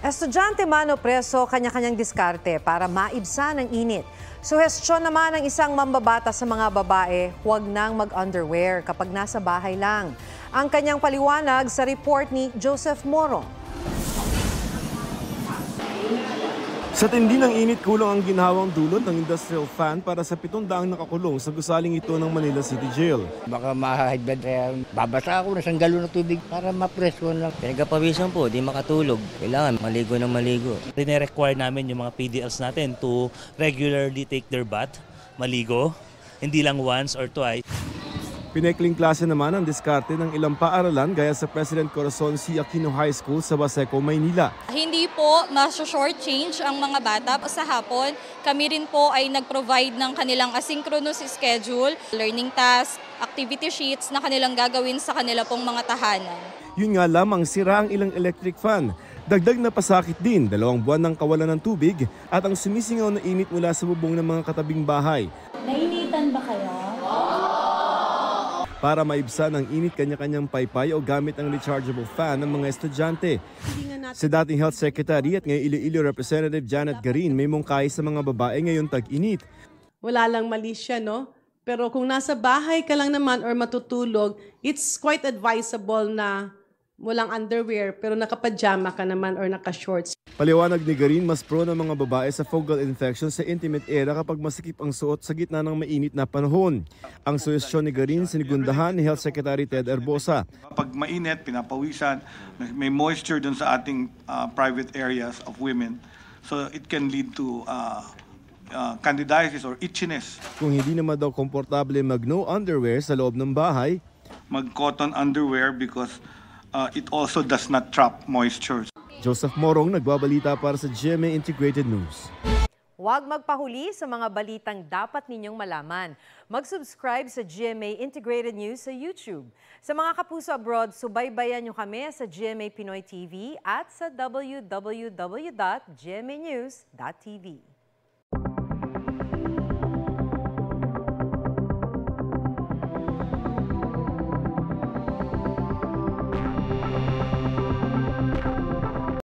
Estudyante man o preso, kanya-kanyang diskarte para maibsan ang init. Suhestyon naman ng isang mambabata sa mga babae, huwag nang mag-underwear kapag nasa bahay lang. Ang kanyang paliwanag sa report ni Joseph Morong. Sa tindi ng init, kulong ang ginhawang dulot ng industrial fan para sa 700 nakakulong sa gusaling ito ng Manila City Jail. Baka ma-high blood kaya babasa ako ng galon ng tubig para ma-presko lang. Pinagpapawisan po, di makatulog. Kailangan maligo ng maligo. Rine-require namin yung mga PDLs natin to regularly take their bath, maligo, hindi lang once or twice. Pinekling klase naman ang diskarte ng ilang paaralan gaya sa President Corazon C. Aquino High School sa Baseco, Maynila. Hindi po ma-shortchange ang mga bata. Sa hapon, kami rin po ay nag-provide ng kanilang asynchronous schedule, learning tasks, activity sheets na kanilang gagawin sa kanila pong mga tahanan. Yun nga lamang, sira ang ilang electric fan. Dagdag na pasakit din, 2 buwan ng kawalan ng tubig at ang sumisingaw na init mula sa bubong ng mga katabing bahay. Nainitan ba kayo? Para maibsan ang init, kanya-kanyang paypay o gamit ang rechargeable fan ng mga estudyante. Si dating Health Secretary at ngayon Iloilo Representative Janet Garin may mungkahi sa mga babae ngayon tag-init. Wala lang mali siya, no? Pero kung nasa bahay ka lang naman or matutulog, it's quite advisable na walang underwear pero nakapajama ka naman or naka-shorts. Paliwanag ni Garin, mas prone ang mga babae sa fungal infection sa intimate area kapag masikip ang suot sa gitna ng mainit na panahon. Ang suhestyon ni Garin sinigundahan ni Health Secretary Ted Herbosa. Pag mainit, pinapawisan, may moisture dun sa ating private areas of women. So it can lead to candidiasis or itchiness. Kung hindi naman daw komportable mag-no underwear sa loob ng bahay, mag-cotton underwear because it also does not trap moisture. Joseph Morong, nagbabalita para sa GMA Integrated News. Huwag magpahuli sa mga balitang dapat ninyong malaman. Mag-subscribe sa GMA Integrated News sa YouTube. Sa mga kapuso abroad, subaybayan nyo kami sa GMA Pinoy TV at sa www.gmanews.tv.